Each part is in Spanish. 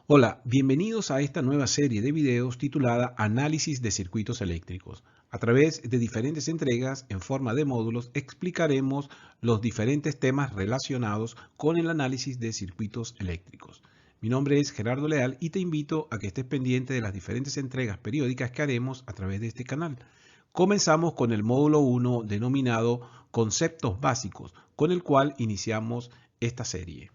Hola, bienvenidos a esta nueva serie de videos titulada Análisis de circuitos eléctricos. A través de diferentes entregas en forma de módulos explicaremos los diferentes temas relacionados con el análisis de circuitos eléctricos. Mi nombre es Gerardo Leal y te invito a que estés pendiente de las diferentes entregas periódicas que haremos a través de este canal. Comenzamos con el módulo 1 denominado Conceptos Básicos, con el cual iniciamos esta serie.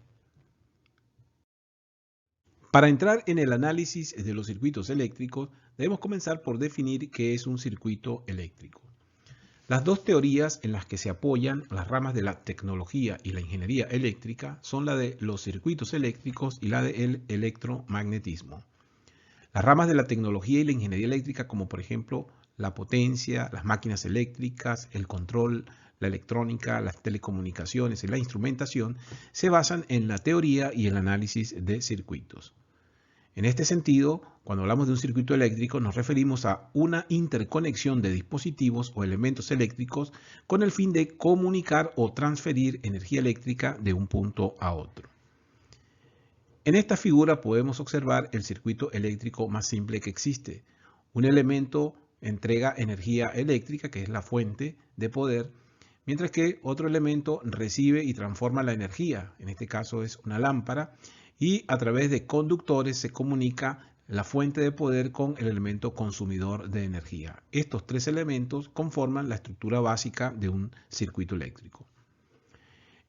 Para entrar en el análisis de los circuitos eléctricos, debemos comenzar por definir qué es un circuito eléctrico. Las dos teorías en las que se apoyan las ramas de la tecnología y la ingeniería eléctrica son la de los circuitos eléctricos y la del electromagnetismo. Las ramas de la tecnología y la ingeniería eléctrica, como por ejemplo la potencia, las máquinas eléctricas, el control, la electrónica, las telecomunicaciones y la instrumentación, se basan en la teoría y el análisis de circuitos. En este sentido, cuando hablamos de un circuito eléctrico, nos referimos a una interconexión de dispositivos o elementos eléctricos con el fin de comunicar o transferir energía eléctrica de un punto a otro. En esta figura podemos observar el circuito eléctrico más simple que existe. Un elemento entrega energía eléctrica, que es la fuente de poder, mientras que otro elemento recibe y transforma la energía, en este caso es una lámpara, y a través de conductores se comunica la fuente de poder con el elemento consumidor de energía. Estos tres elementos conforman la estructura básica de un circuito eléctrico.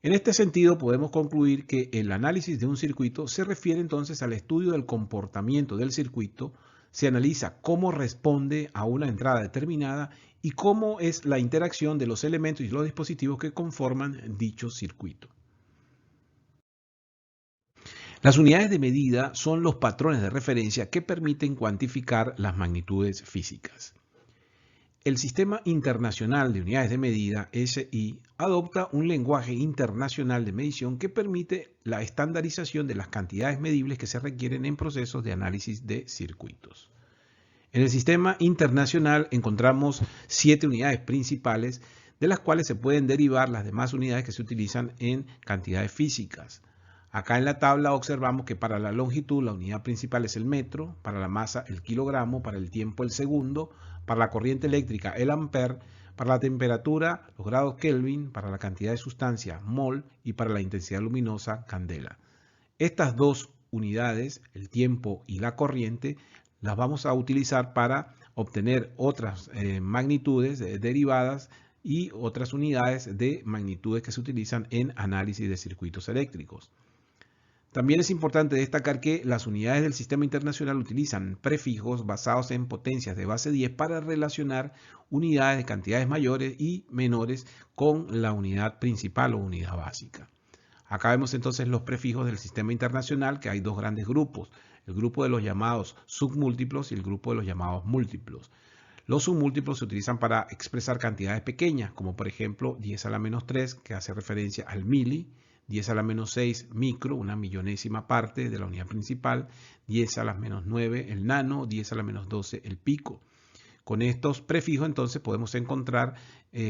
En este sentido, podemos concluir que el análisis de un circuito se refiere entonces al estudio del comportamiento del circuito, se analiza cómo responde a una entrada determinada y cómo es la interacción de los elementos y los dispositivos que conforman dicho circuito. Las unidades de medida son los patrones de referencia que permiten cuantificar las magnitudes físicas. El Sistema Internacional de Unidades de Medida, SI, adopta un lenguaje internacional de medición que permite la estandarización de las cantidades medibles que se requieren en procesos de análisis de circuitos. En el Sistema Internacional encontramos 7 unidades principales, de las cuales se pueden derivar las demás unidades que se utilizan en cantidades físicas. Acá en la tabla observamos que para la longitud la unidad principal es el metro, para la masa el kilogramo, para el tiempo el segundo, para la corriente eléctrica el ampere, para la temperatura los grados Kelvin, para la cantidad de sustancia mol y para la intensidad luminosa candela. Estas dos unidades, el tiempo y la corriente, las vamos a utilizar para obtener otras magnitudes derivadas y otras unidades de magnitudes que se utilizan en análisis de circuitos eléctricos. También es importante destacar que las unidades del sistema internacional utilizan prefijos basados en potencias de base 10 para relacionar unidades de cantidades mayores y menores con la unidad principal o unidad básica. Acá vemos entonces los prefijos del sistema internacional, que hay dos grandes grupos, el grupo de los llamados submúltiplos y el grupo de los llamados múltiplos. Los submúltiplos se utilizan para expresar cantidades pequeñas, como por ejemplo 10 a la menos 3, que hace referencia al mili, 10 a la menos 6 micro, una millonésima parte de la unidad principal, 10 a la menos 9 el nano, 10 a la menos 12 el pico. Con estos prefijos entonces podemos encontrar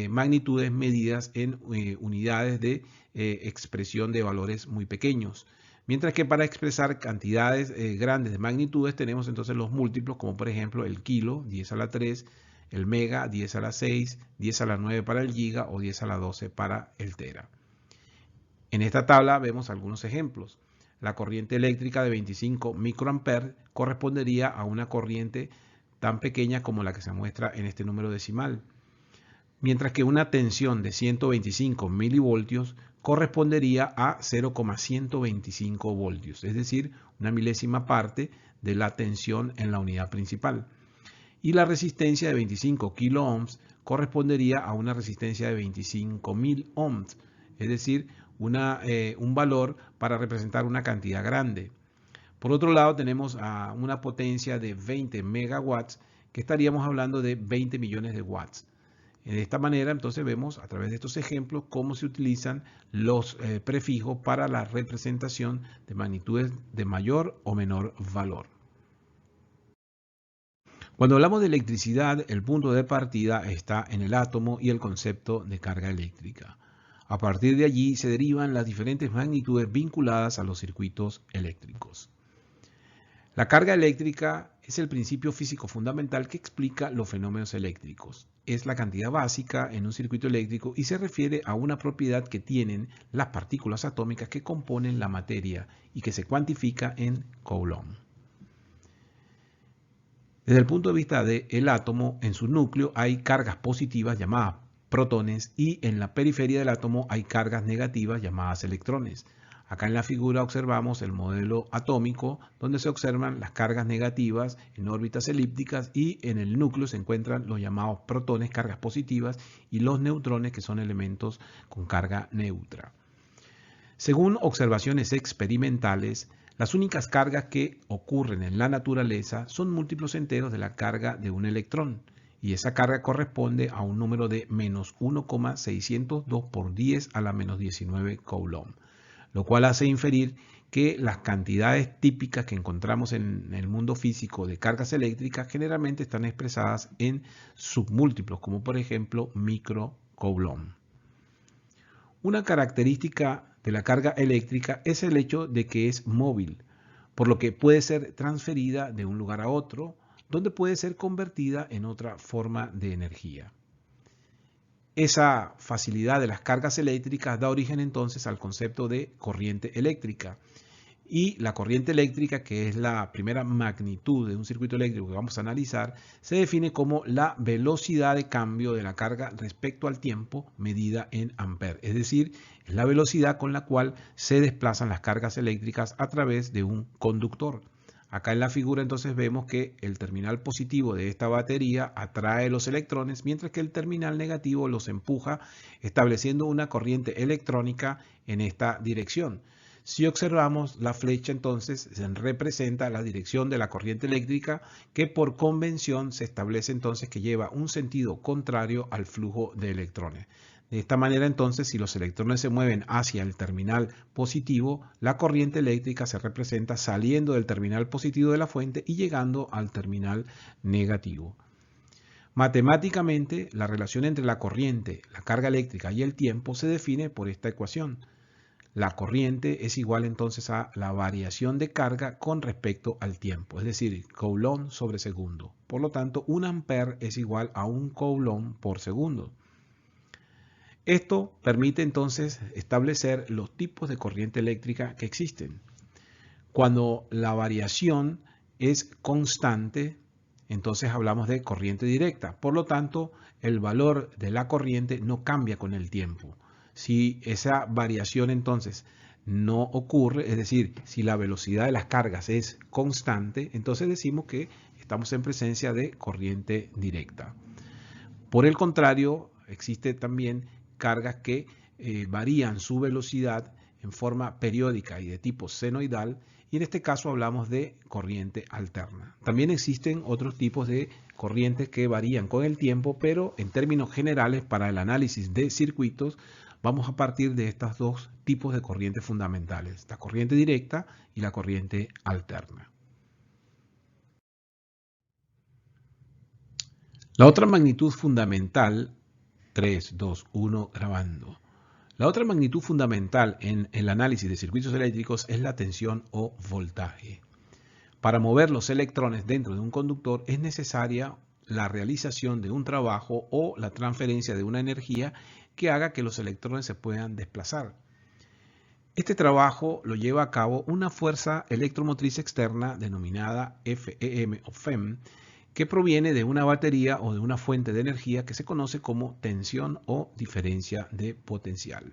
magnitudes medidas en unidades de expresión de valores muy pequeños. Mientras que para expresar cantidades grandes de magnitudes tenemos entonces los múltiplos, como por ejemplo el kilo, 10 a la 3, el mega, 10 a la 6, 10 a la 9 para el giga o 10 a la 12 para el tera. En esta tabla vemos algunos ejemplos. La corriente eléctrica de 25 microamperes correspondería a una corriente tan pequeña como la que se muestra en este número decimal, mientras que una tensión de 125 milivoltios correspondería a 0,125 voltios, es decir, una milésima parte de la tensión en la unidad principal. Y la resistencia de 25 kiloohms correspondería a una resistencia de 25.000 ohms, es decir, un valor para representar una cantidad grande. Por otro lado, tenemos una potencia de 20 megawatts, que estaríamos hablando de 20 millones de watts. De esta manera, entonces, vemos a través de estos ejemplos cómo se utilizan los prefijos para la representación de magnitudes de mayor o menor valor. Cuando hablamos de electricidad, el punto de partida está en el átomo y el concepto de carga eléctrica. A partir de allí se derivan las diferentes magnitudes vinculadas a los circuitos eléctricos. La carga eléctrica es el principio físico fundamental que explica los fenómenos eléctricos. Es la cantidad básica en un circuito eléctrico y se refiere a una propiedad que tienen las partículas atómicas que componen la materia y que se cuantifica en Coulomb. Desde el punto de vista del átomo, en su núcleo hay cargas positivas llamadas protones y en la periferia del átomo hay cargas negativas llamadas electrones. Acá en la figura observamos el modelo atómico donde se observan las cargas negativas en órbitas elípticas y en el núcleo se encuentran los llamados protones, cargas positivas, y los neutrones, que son elementos con carga neutra. Según observaciones experimentales, las únicas cargas que ocurren en la naturaleza son múltiplos enteros de la carga de un electrón, y esa carga corresponde a un número de menos 1,602 por 10 a la menos 19 Coulomb, lo cual hace inferir que las cantidades típicas que encontramos en el mundo físico de cargas eléctricas generalmente están expresadas en submúltiplos, como por ejemplo micro Coulomb. Una característica de la carga eléctrica es el hecho de que es móvil, por lo que puede ser transferida de un lugar a otro, donde puede ser convertida en otra forma de energía. Esa facilidad de las cargas eléctricas da origen entonces al concepto de corriente eléctrica. Y la corriente eléctrica, que es la primera magnitud de un circuito eléctrico que vamos a analizar, se define como la velocidad de cambio de la carga respecto al tiempo medida en amperes. Es decir, es la velocidad con la cual se desplazan las cargas eléctricas a través de un conductor. Acá en la figura entonces vemos que el terminal positivo de esta batería atrae los electrones, mientras que el terminal negativo los empuja, estableciendo una corriente electrónica en esta dirección. Si observamos la flecha, entonces se representa la dirección de la corriente eléctrica, que por convención se establece entonces que lleva un sentido contrario al flujo de electrones. De esta manera, entonces, si los electrones se mueven hacia el terminal positivo, la corriente eléctrica se representa saliendo del terminal positivo de la fuente y llegando al terminal negativo. Matemáticamente, la relación entre la corriente, la carga eléctrica y el tiempo se define por esta ecuación. La corriente es igual entonces a la variación de carga con respecto al tiempo, es decir, Coulomb sobre segundo. Por lo tanto, un ampere es igual a un Coulomb por segundo. Esto permite entonces establecer los tipos de corriente eléctrica que existen. Cuando la variación es constante, entonces hablamos de corriente directa. Por lo tanto, el valor de la corriente no cambia con el tiempo. Si esa variación entonces no ocurre, es decir, si la velocidad de las cargas es constante, entonces decimos que estamos en presencia de corriente directa. Por el contrario, existe también cargas que varían su velocidad en forma periódica y de tipo senoidal, y en este caso hablamos de corriente alterna. También existen otros tipos de corrientes que varían con el tiempo, pero en términos generales para el análisis de circuitos vamos a partir de estos dos tipos de corrientes fundamentales, la corriente directa y la corriente alterna. La otra magnitud fundamental, 3, 2, 1, grabando. La otra magnitud fundamental en el análisis de circuitos eléctricos es la tensión o voltaje. Para mover los electrones dentro de un conductor es necesaria la realización de un trabajo o la transferencia de una energía que haga que los electrones se puedan desplazar. Este trabajo lo lleva a cabo una fuerza electromotriz externa denominada FEM o FEM, que proviene de una batería o de una fuente de energía que se conoce como tensión o diferencia de potencial.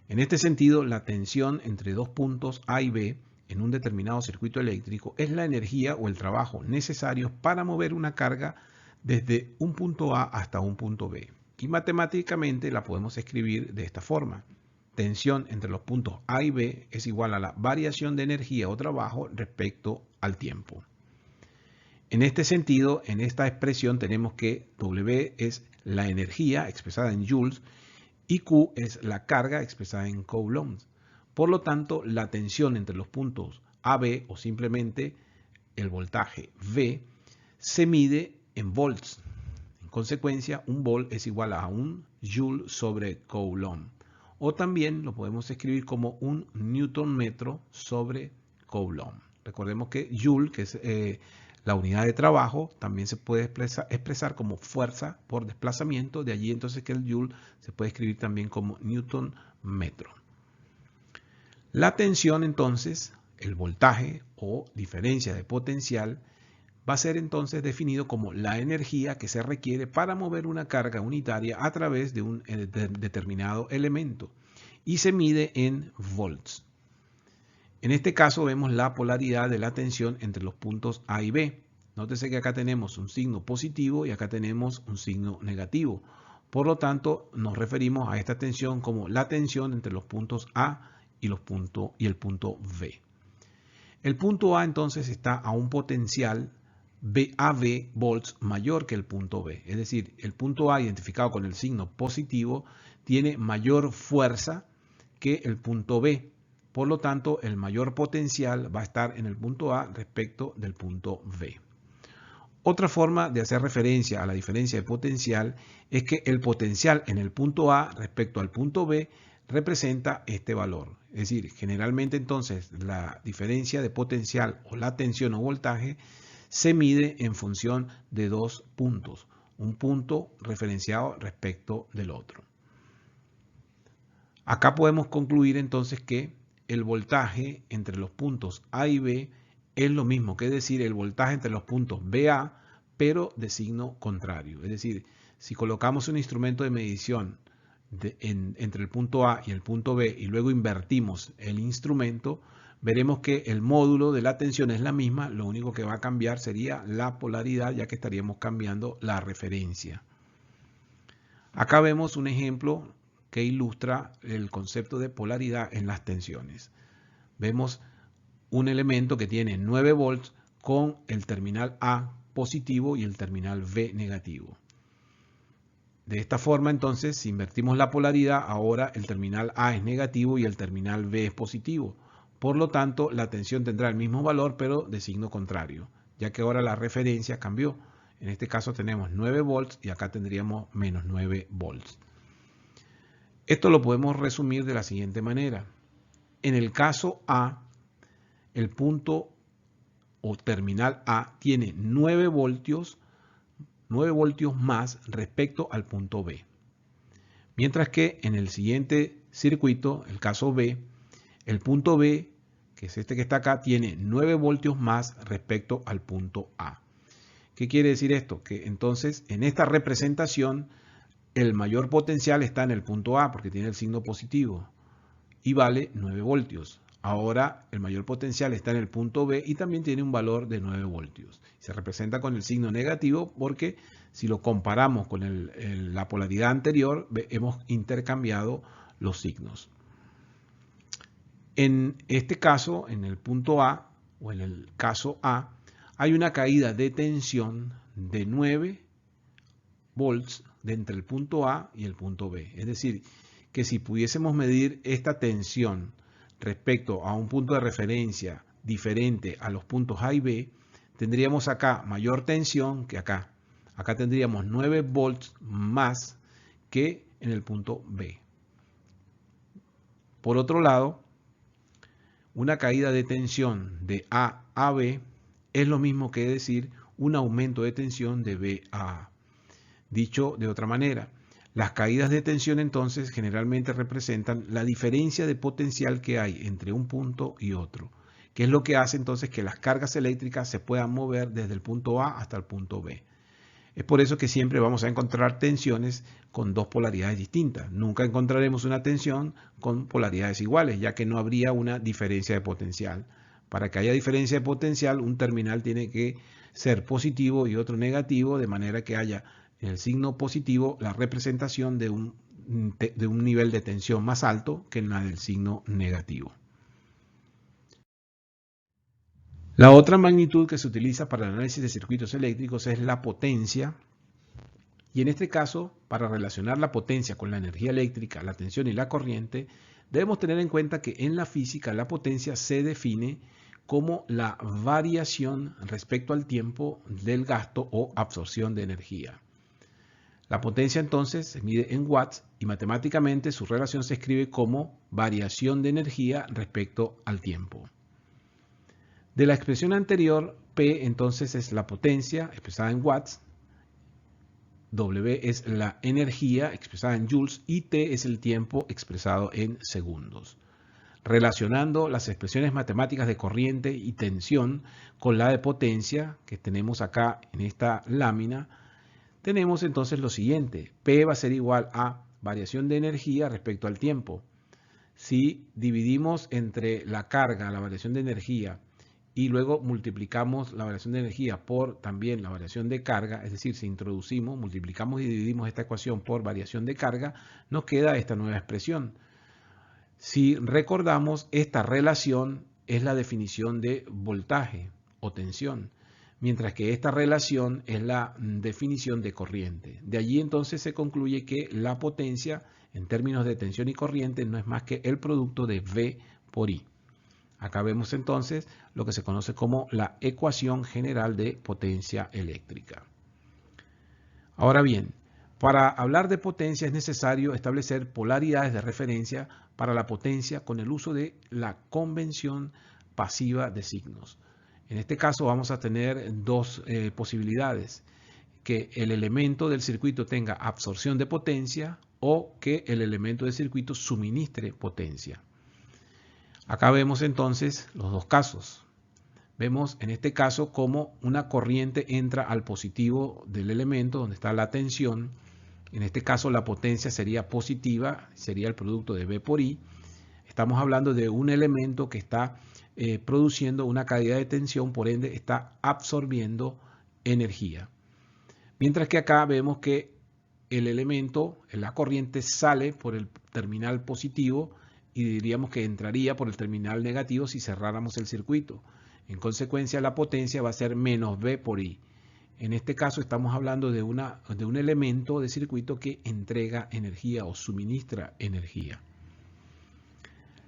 En este sentido, la tensión entre dos puntos A y B en un determinado circuito eléctrico es la energía o el trabajo necesarios para mover una carga desde un punto A hasta un punto B. Y matemáticamente la podemos escribir de esta forma. Tensión entre los puntos A y B es igual a la variación de energía o trabajo respecto al tiempo. En este sentido, en esta expresión tenemos que W es la energía expresada en joules y Q es la carga expresada en coulombs. Por lo tanto, la tensión entre los puntos AB o simplemente el voltaje V se mide en volts. En consecuencia, un volt es igual a un joule sobre coulomb. O también lo podemos escribir como un newton metro sobre coulomb. Recordemos que Joule, que es la unidad de trabajo, también se puede expresar como fuerza por desplazamiento. De allí entonces que el Joule se puede escribir también como Newton metro. La tensión entonces, el voltaje o diferencia de potencial, va a ser entonces definido como la energía que se requiere para mover una carga unitaria a través de un determinado elemento y se mide en volts. En este caso vemos la polaridad de la tensión entre los puntos A y B. Nótese que acá tenemos un signo positivo y acá tenemos un signo negativo. Por lo tanto, nos referimos a esta tensión como la tensión entre los puntos A y el punto B. El punto A entonces está a un potencial VAV volts mayor que el punto B. Es decir, el punto A identificado con el signo positivo tiene mayor fuerza que el punto B. Por lo tanto, el mayor potencial va a estar en el punto A respecto del punto B. Otra forma de hacer referencia a la diferencia de potencial es que el potencial en el punto A respecto al punto B representa este valor. Es decir, generalmente entonces la diferencia de potencial o la tensión o voltaje se mide en función de dos puntos, un punto referenciado respecto del otro. Acá podemos concluir entonces que el voltaje entre los puntos A y B es lo mismo que decir el voltaje entre los puntos BA, pero de signo contrario. Es decir, si colocamos un instrumento de medición entre el punto A y el punto B y luego invertimos el instrumento, veremos que el módulo de la tensión es la misma, lo único que va a cambiar sería la polaridad, ya que estaríamos cambiando la referencia. Acá vemos un ejemplo que ilustra el concepto de polaridad en las tensiones. Vemos un elemento que tiene 9 volts con el terminal A positivo y el terminal B negativo. De esta forma, entonces, si invertimos la polaridad, ahora el terminal A es negativo y el terminal B es positivo. Por lo tanto, la tensión tendrá el mismo valor, pero de signo contrario, ya que ahora la referencia cambió. En este caso tenemos 9 volts y acá tendríamos menos 9 volts. Esto lo podemos resumir de la siguiente manera. En el caso A, el punto o terminal A tiene 9 voltios más respecto al punto B. Mientras que en el siguiente circuito, el caso B, el punto B, que es este que está acá, tiene 9 voltios más respecto al punto A. ¿Qué quiere decir esto? Que entonces en esta representación el mayor potencial está en el punto A porque tiene el signo positivo y vale 9 voltios. Ahora el mayor potencial está en el punto B y también tiene un valor de 9 voltios. Se representa con el signo negativo porque si lo comparamos con la polaridad anterior, hemos intercambiado los signos. En este caso, en el punto A o en el caso A, hay una caída de tensión de 9 volts entre el punto A y el punto B. Es decir, que si pudiésemos medir esta tensión respecto a un punto de referencia diferente a los puntos A y B, tendríamos acá mayor tensión que acá. Acá tendríamos 9 volts más que en el punto B. Por otro lado, una caída de tensión de A a B es lo mismo que decir un aumento de tensión de B a A. Dicho de otra manera, las caídas de tensión entonces generalmente representan la diferencia de potencial que hay entre un punto y otro, que es lo que hace entonces que las cargas eléctricas se puedan mover desde el punto A hasta el punto B. Es por eso que siempre vamos a encontrar tensiones con dos polaridades distintas. Nunca encontraremos una tensión con polaridades iguales, ya que no habría una diferencia de potencial. Para que haya diferencia de potencial, un terminal tiene que ser positivo y otro negativo, de manera que haya en el signo positivo la representación de un nivel de tensión más alto que en la del signo negativo. La otra magnitud que se utiliza para el análisis de circuitos eléctricos es la potencia. Y en este caso, para relacionar la potencia con la energía eléctrica, la tensión y la corriente, debemos tener en cuenta que en la física la potencia se define como la variación respecto al tiempo del gasto o absorción de energía. La potencia entonces se mide en watts y matemáticamente su relación se escribe como variación de energía respecto al tiempo. De la expresión anterior, P entonces es la potencia expresada en watts, W es la energía expresada en joules y T es el tiempo expresado en segundos. Relacionando las expresiones matemáticas de corriente y tensión con la de potencia que tenemos acá en esta lámina, tenemos entonces lo siguiente. P va a ser igual a variación de energía respecto al tiempo. Si dividimos entre la carga, la variación de energía, y luego multiplicamos la variación de energía por también la variación de carga, es decir, si introducimos, multiplicamos y dividimos esta ecuación por variación de carga, nos queda esta nueva expresión. Si recordamos, esta relación es la definición de voltaje o tensión, mientras que esta relación es la definición de corriente. De allí entonces se concluye que la potencia en términos de tensión y corriente no es más que el producto de V por I. Acá vemos entonces lo que se conoce como la ecuación general de potencia eléctrica. Ahora bien, para hablar de potencia es necesario establecer polaridades de referencia para la potencia con el uso de la convención pasiva de signos. En este caso vamos a tener dos posibilidades: que el elemento del circuito tenga absorción de potencia o que el elemento del circuito suministre potencia. Acá vemos entonces los dos casos. Vemos en este caso cómo una corriente entra al positivo del elemento donde está la tensión. En este caso la potencia sería positiva, sería el producto de V por I. Estamos hablando de un elemento que está produciendo una caída de tensión, por ende está absorbiendo energía. Mientras que acá vemos que el elemento, la corriente, sale por el terminal positivo y diríamos que entraría por el terminal negativo si cerráramos el circuito. En consecuencia, la potencia va a ser menos V por I. En este caso estamos hablando de un elemento de circuito que entrega energía o suministra energía.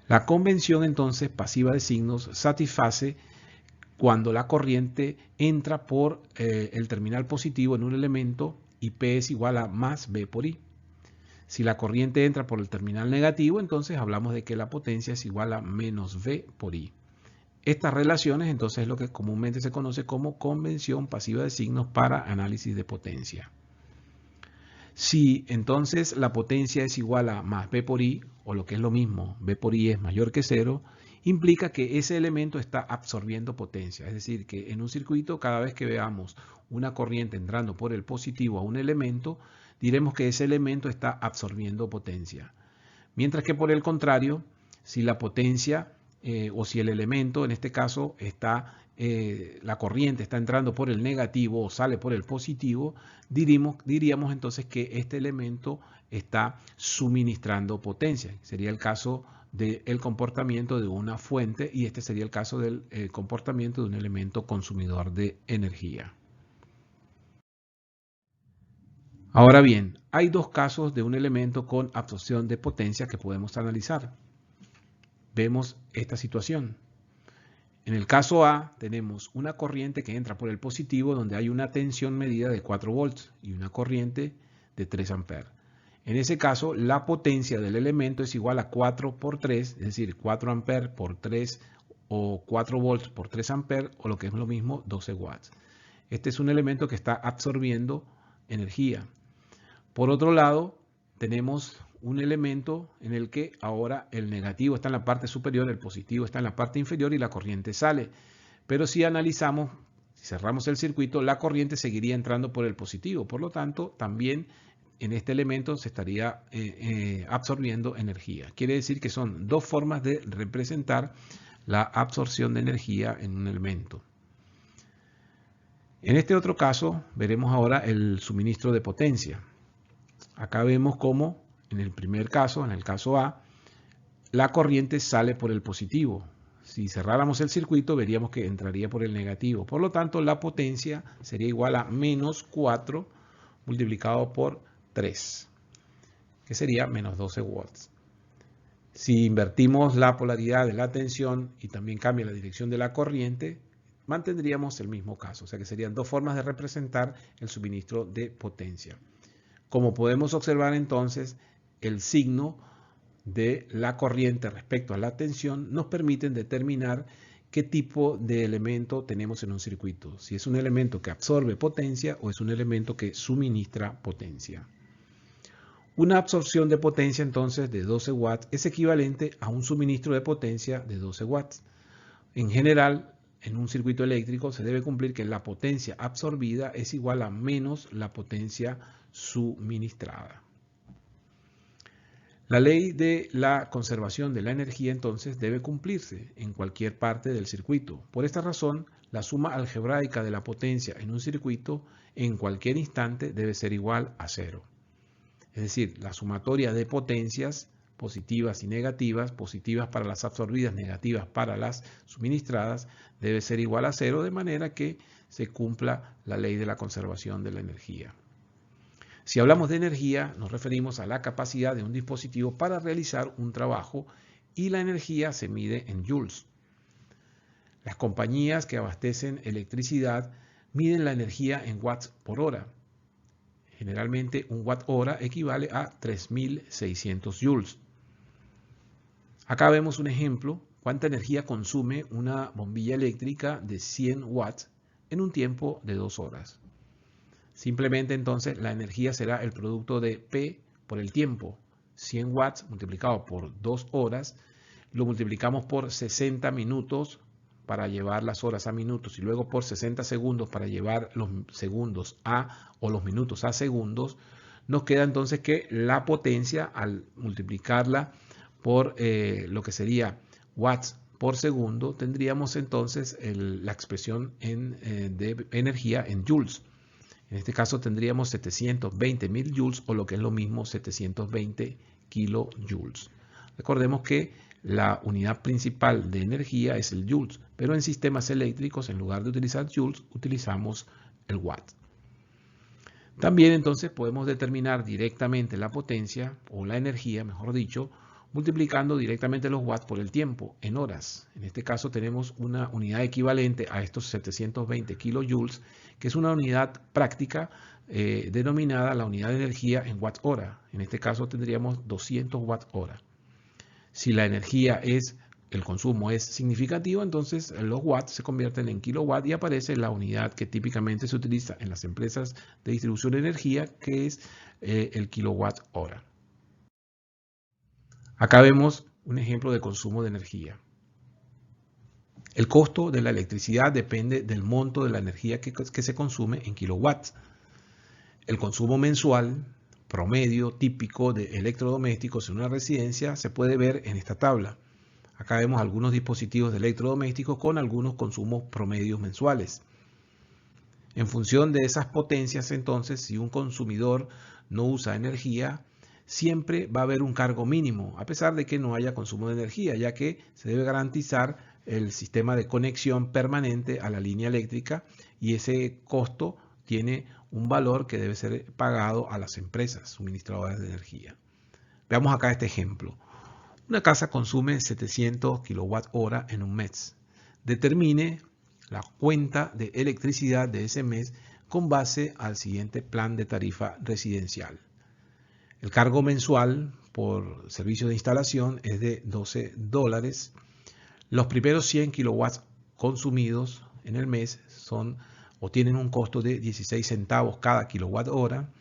La convención entonces pasiva de signos satisface cuando la corriente entra por el terminal positivo en un elemento y P es igual a más V por I. Si la corriente entra por el terminal negativo, entonces hablamos de que la potencia es igual a menos V por I. Estas relaciones entonces es lo que comúnmente se conoce como convención pasiva de signos para análisis de potencia. Si entonces la potencia es igual a más V por I, o lo que es lo mismo, V por I es mayor que 0, implica que ese elemento está absorbiendo potencia. Es decir, que en un circuito, cada vez que veamos una corriente entrando por el positivo a un elemento, diremos que ese elemento está absorbiendo potencia. Mientras que por el contrario, si la potencia o si el elemento, en este caso, la corriente está entrando por el negativo o sale por el positivo, diríamos entonces que este elemento está suministrando potencia. Sería el caso del comportamiento de una fuente y este sería el caso del comportamiento de un elemento consumidor de energía. Ahora bien, hay dos casos de un elemento con absorción de potencia que podemos analizar. Vemos esta situación. En el caso A tenemos una corriente que entra por el positivo donde hay una tensión medida de 4 volts y una corriente de 3 amperes. En ese caso la potencia del elemento es igual a 4 por 3, es decir, 4 amperes por 3 o 4 volts por 3 amperes o lo que es lo mismo 12 watts. Este es un elemento que está absorbiendo energía. Por otro lado, tenemos un elemento en el que ahora el negativo está en la parte superior, el positivo está en la parte inferior y la corriente sale. Pero si analizamos, si cerramos el circuito, la corriente seguiría entrando por el positivo. Por lo tanto, también en este elemento se estaría absorbiendo energía. Quiere decir que son dos formas de representar la absorción de energía en un elemento. En este otro caso, veremos ahora el suministro de potencia. Acá vemos cómo en el primer caso, en el caso A, la corriente sale por el positivo. Si cerráramos el circuito, veríamos que entraría por el negativo. Por lo tanto, la potencia sería igual a menos 4 multiplicado por 3, que sería menos 12 watts. Si invertimos la polaridad de la tensión y también cambia la dirección de la corriente, mantendríamos el mismo caso. O sea que serían dos formas de representar el suministro de potencia. Como podemos observar entonces, el signo de la corriente respecto a la tensión nos permiten determinar qué tipo de elemento tenemos en un circuito. Si es un elemento que absorbe potencia o es un elemento que suministra potencia. Una absorción de potencia entonces de 12 watts es equivalente a un suministro de potencia de 12 watts. En general, en un circuito eléctrico se debe cumplir que la potencia absorbida es igual a menos la potencia suministrada. La ley de la conservación de la energía entonces debe cumplirse en cualquier parte del circuito. Por esta razón, la suma algebraica de la potencia en un circuito en cualquier instante debe ser igual a 0. Es decir, la sumatoria de potencias positivas y negativas, positivas para las absorbidas, negativas para las suministradas, debe ser igual a 0 de manera que se cumpla la ley de la conservación de la energía. Si hablamos de energía, nos referimos a la capacidad de un dispositivo para realizar un trabajo y la energía se mide en joules. Las compañías que abastecen electricidad miden la energía en watts por hora. Generalmente un watt hora equivale a 3600 joules. Acá vemos un ejemplo, cuánta energía consume una bombilla eléctrica de 100 watts en un tiempo de 2 horas. Simplemente entonces la energía será el producto de P por el tiempo. 100 watts multiplicado por 2 horas, lo multiplicamos por 60 minutos para llevar las horas a minutos y luego por 60 segundos para llevar los segundos a o los minutos a segundos, nos queda entonces que la potencia al multiplicarla por lo que sería watts por segundo, tendríamos entonces la expresión de energía en joules. En este caso tendríamos 720.000 joules o lo que es lo mismo 720 kilojoules. Recordemos que la unidad principal de energía es el joules, pero en sistemas eléctricos en lugar de utilizar joules utilizamos el watt. También entonces podemos determinar directamente la potencia o la energía, mejor dicho, multiplicando directamente los watts por el tiempo en horas. En este caso tenemos una unidad equivalente a estos 720 kilojoules, que es una unidad práctica denominada la unidad de energía en watt hora. En este caso tendríamos 200 watt hora. Si la energía el consumo es significativo, entonces los watts se convierten en kilowatt y aparece la unidad que típicamente se utiliza en las empresas de distribución de energía, que es el kilowatt hora. Acá vemos un ejemplo de consumo de energía. El costo de la electricidad depende del monto de la energía que se consume en kilowatts. El consumo mensual promedio típico de electrodomésticos en una residencia se puede ver en esta tabla. Acá vemos algunos dispositivos de electrodomésticos con algunos consumos promedios mensuales. En función de esas potencias, entonces, si un consumidor no usa energía, siempre va a haber un cargo mínimo, a pesar de que no haya consumo de energía, ya que se debe garantizar el sistema de conexión permanente a la línea eléctrica y ese costo tiene un valor que debe ser pagado a las empresas suministradoras de energía. Veamos acá este ejemplo. Una casa consume 700 kWh en un mes. Determine la cuenta de electricidad de ese mes con base al siguiente plan de tarifa residencial. El cargo mensual por servicio de instalación es de $12. Los primeros 100 kilowatts consumidos en el mes tienen un costo de 16 centavos cada kilowatt hora.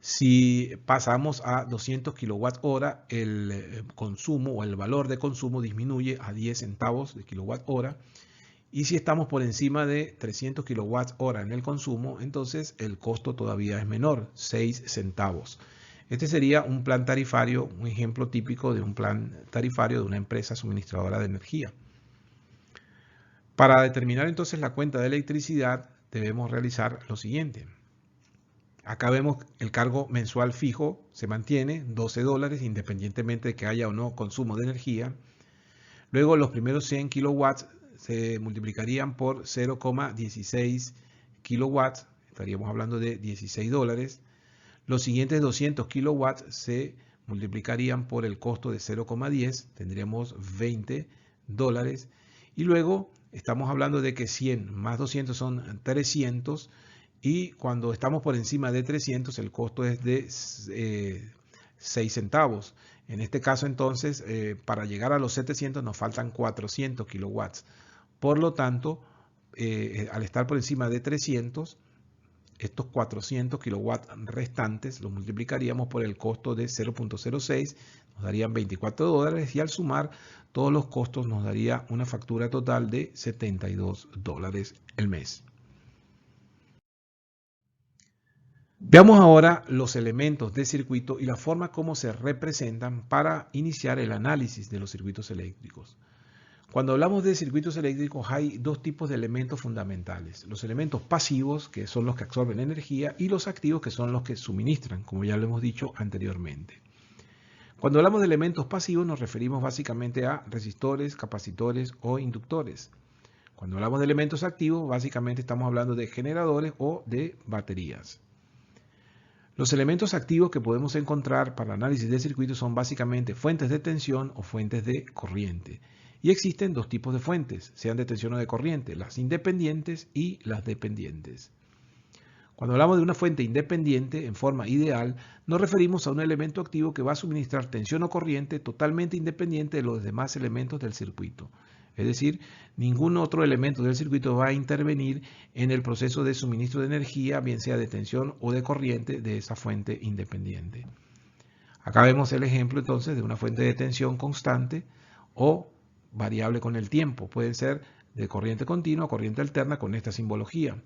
Si pasamos a 200 kilowatt hora, el consumo o el valor de consumo disminuye a 10 centavos de kilowatt hora. Y si estamos por encima de 300 kilowatt hora en el consumo, entonces el costo todavía es menor, 6 centavos. Este sería un plan tarifario, un ejemplo típico de un plan tarifario de una empresa suministradora de energía. Para determinar entonces la cuenta de electricidad debemos realizar lo siguiente. Acá vemos el cargo mensual fijo, se mantiene, $12 independientemente de que haya o no consumo de energía. Luego los primeros 100 kilowatts se multiplicarían por 0,16 kilowatts, estaríamos hablando de $16. Los siguientes 200 kilowatts se multiplicarían por el costo de 0,10, tendríamos $20. Y luego estamos hablando de que 100 más 200 son 300 y cuando estamos por encima de 300 el costo es de 6 centavos. En este caso entonces para llegar a los 700 nos faltan 400 kilowatts. Por lo tanto, al estar por encima de 300, estos 400 kilowatts restantes los multiplicaríamos por el costo de 0.06, nos darían 24 dólares y al sumar todos los costos nos daría una factura total de 72 dólares el mes. Veamos ahora los elementos de circuito y la forma como se representan para iniciar el análisis de los circuitos eléctricos. Cuando hablamos de circuitos eléctricos hay dos tipos de elementos fundamentales. Los elementos pasivos, que son los que absorben energía, y los activos, que son los que suministran, como ya lo hemos dicho anteriormente. Cuando hablamos de elementos pasivos nos referimos básicamente a resistores, capacitores o inductores. Cuando hablamos de elementos activos, básicamente estamos hablando de generadores o de baterías. Los elementos activos que podemos encontrar para análisis de circuitos son básicamente fuentes de tensión o fuentes de corriente. Y existen dos tipos de fuentes, sean de tensión o de corriente, las independientes y las dependientes. Cuando hablamos de una fuente independiente, en forma ideal, nos referimos a un elemento activo que va a suministrar tensión o corriente totalmente independiente de los demás elementos del circuito. Es decir, ningún otro elemento del circuito va a intervenir en el proceso de suministro de energía, bien sea de tensión o de corriente de esa fuente independiente. Acá vemos el ejemplo entonces de una fuente de tensión constante o variable con el tiempo. Pueden ser de corriente continua o corriente alterna con esta simbología.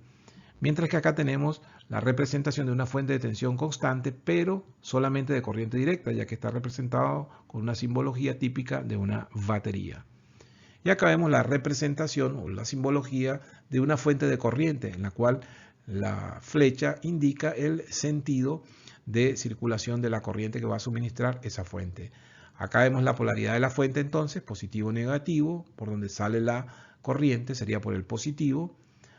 Mientras que acá tenemos la representación de una fuente de tensión constante, pero solamente de corriente directa, ya que está representado con una simbología típica de una batería. Y acá vemos la representación o la simbología de una fuente de corriente, en la cual la flecha indica el sentido de circulación de la corriente que va a suministrar esa fuente. Acá vemos la polaridad de la fuente entonces, positivo o negativo, por donde sale la corriente sería por el positivo.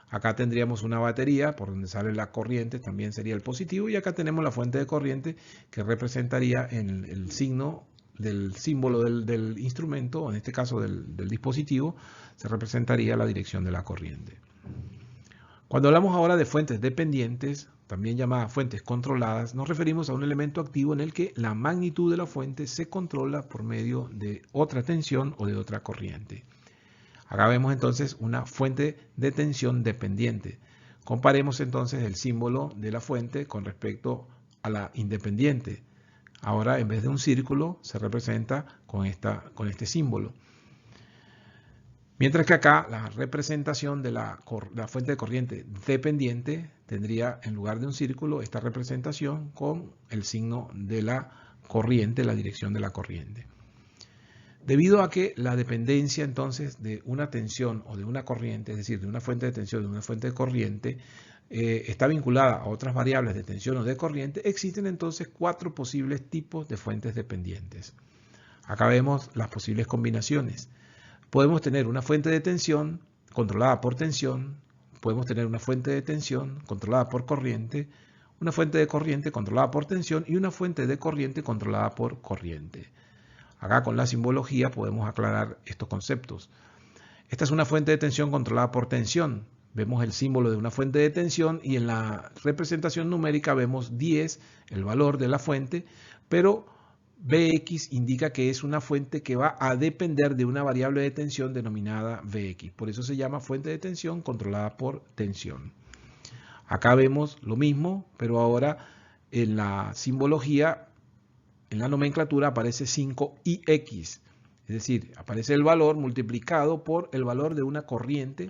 Acá tendríamos una batería, por donde sale la corriente también sería el positivo. Y acá tenemos la fuente de corriente que representaría en el signo del símbolo del instrumento, o en este caso del dispositivo, se representaría la dirección de la corriente. Cuando hablamos ahora de fuentes dependientes, también llamadas fuentes controladas, nos referimos a un elemento activo en el que la magnitud de la fuente se controla por medio de otra tensión o de otra corriente. Acá vemos entonces una fuente de tensión dependiente. Comparemos entonces el símbolo de la fuente con respecto a la independiente. Ahora en vez de un círculo se representa con este símbolo. Mientras que acá la representación de la fuente de corriente dependiente tendría en lugar de un círculo esta representación con el signo de la corriente, la dirección de la corriente. Debido a que la dependencia entonces de una tensión o de una corriente, es decir, de una fuente de tensión o de una fuente de corriente, está vinculada a otras variables de tensión o de corriente, existen entonces 4 posibles tipos de fuentes dependientes. Acá vemos las posibles combinaciones. Podemos tener una fuente de tensión controlada por tensión, podemos tener una fuente de tensión controlada por corriente, una fuente de corriente controlada por tensión y una fuente de corriente controlada por corriente. Acá con la simbología podemos aclarar estos conceptos. Esta es una fuente de tensión controlada por tensión. Vemos el símbolo de una fuente de tensión y en la representación numérica vemos 10, el valor de la fuente, pero Vx indica que es una fuente que va a depender de una variable de tensión denominada Vx. Por eso se llama fuente de tensión controlada por tensión. Acá vemos lo mismo, pero ahora en la simbología, en la nomenclatura aparece 5Ix. Es decir, aparece el valor multiplicado por el valor de una corriente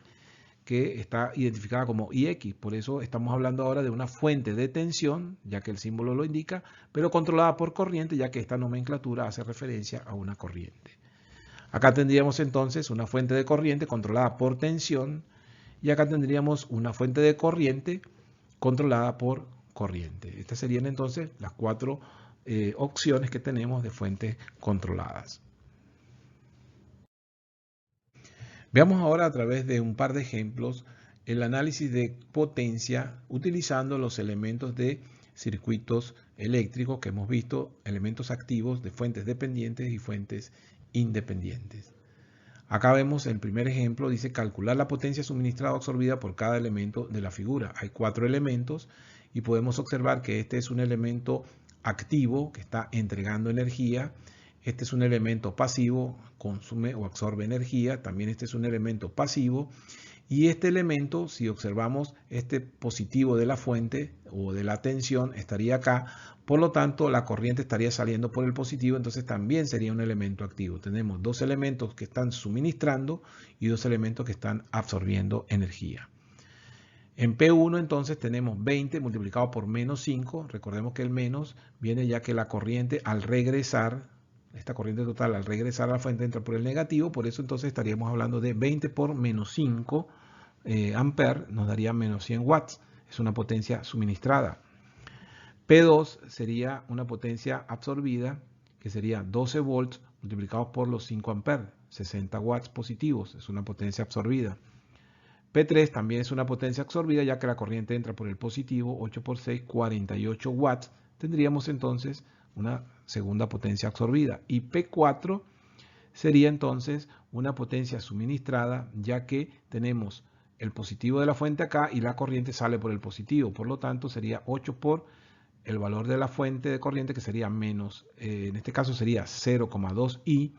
que está identificada como Ix. Por eso estamos hablando ahora de una fuente de tensión, ya que el símbolo lo indica, pero controlada por corriente, ya que esta nomenclatura hace referencia a una corriente. Acá tendríamos entonces una fuente de corriente controlada por tensión, y acá tendríamos una fuente de corriente controlada por corriente. Estas serían entonces las 4 opciones que tenemos de fuentes controladas. Veamos ahora a través de un par de ejemplos el análisis de potencia utilizando los elementos de circuitos eléctricos que hemos visto, elementos activos de fuentes dependientes y fuentes independientes. Acá vemos el primer ejemplo, dice calcular la potencia suministrada o absorbida por cada elemento de la figura. Hay 4 elementos y podemos observar que este es un elemento activo que está entregando energía. Este es un elemento pasivo, consume o absorbe energía. También este es un elemento pasivo. Y este elemento, si observamos este positivo de la fuente o de la tensión, estaría acá. Por lo tanto, la corriente estaría saliendo por el positivo, entonces también sería un elemento activo. Tenemos dos elementos que están suministrando y dos elementos que están absorbiendo energía. En P1 entonces tenemos 20 multiplicado por menos 5. Recordemos que el menos viene ya que la corriente al regresar, esta corriente total al regresar a la fuente entra por el negativo. Por eso entonces estaríamos hablando de 20 por menos 5 amperes, nos daría menos 100 watts. Es una potencia suministrada. P2 sería una potencia absorbida, que sería 12 volts multiplicados por los 5 amperes, 60 watts positivos. Es una potencia absorbida. P3 también es una potencia absorbida, ya que la corriente entra por el positivo, 8 por 6, 48 watts. Tendríamos entonces una segunda potencia absorbida. Y P4 sería entonces una potencia suministrada, ya que tenemos el positivo de la fuente acá y la corriente sale por el positivo. Por lo tanto, sería 8 por el valor de la fuente de corriente, que sería menos, en este caso sería 0,2 I.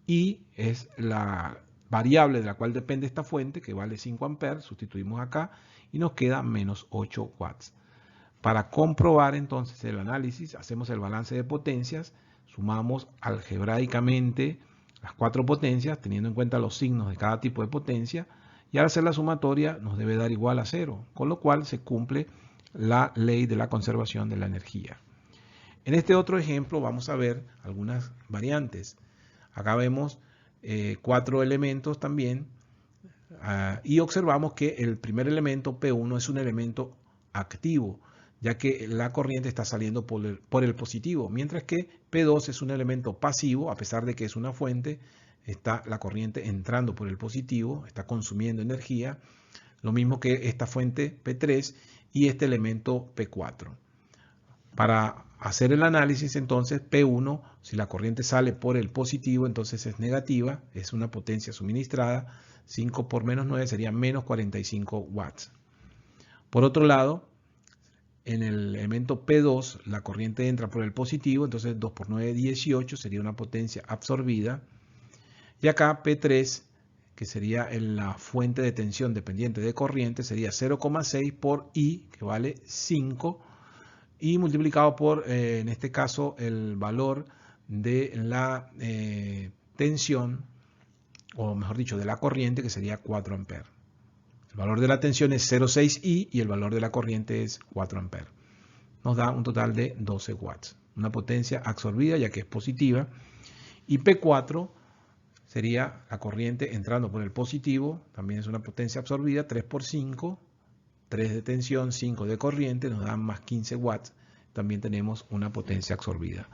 I es la variable de la cual depende esta fuente, que vale 5 amperes, sustituimos acá y nos queda menos 8 watts. Para comprobar entonces el análisis, hacemos el balance de potencias, sumamos algebraicamente las cuatro potencias, teniendo en cuenta los signos de cada tipo de potencia, y al hacer la sumatoria nos debe dar igual a 0, con lo cual se cumple la ley de la conservación de la energía. En este otro ejemplo vamos a ver algunas variantes. Acá vemos 4 elementos también y observamos que el primer elemento P1 es un elemento activo, ya que la corriente está saliendo por el positivo, mientras que P2 es un elemento pasivo, a pesar de que es una fuente, está la corriente entrando por el positivo, está consumiendo energía, lo mismo que esta fuente P3 y este elemento P4. Para hacer el análisis entonces P1, si la corriente sale por el positivo, entonces es negativa, es una potencia suministrada, 5 por menos 9 sería menos 45 watts. Por otro lado, en el elemento P2 la corriente entra por el positivo, entonces 2 por 9, 18, sería una potencia absorbida. Y acá P3, que sería la fuente de tensión dependiente de corriente, sería 0,6 por I, que vale 5, y multiplicado por, en este caso, el valor de la tensión, o mejor dicho, de la corriente, que sería 4 amperes. El valor de la tensión es 0,6 I y el valor de la corriente es 4 amperes. Nos da un total de 12 watts. Una potencia absorbida, ya que es positiva. Y P4 sería la corriente entrando por el positivo, también es una potencia absorbida, 3 por 5, 3 de tensión, 5 de corriente, nos dan más 15 watts. También tenemos una potencia absorbida.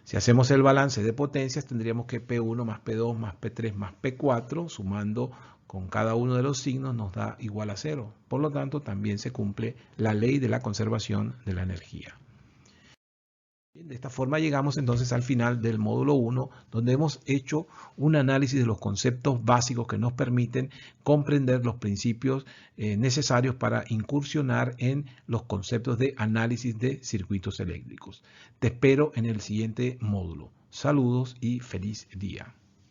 Si hacemos el balance de potencias, tendríamos que P1 más P2 más P3 más P4, sumando con cada uno de los signos, nos da igual a 0. Por lo tanto, también se cumple la ley de la conservación de la energía. De esta forma llegamos entonces al final del módulo 1, donde hemos hecho un análisis de los conceptos básicos que nos permiten comprender los principios necesarios para incursionar en los conceptos de análisis de circuitos eléctricos. Te espero en el siguiente módulo. Saludos y feliz día.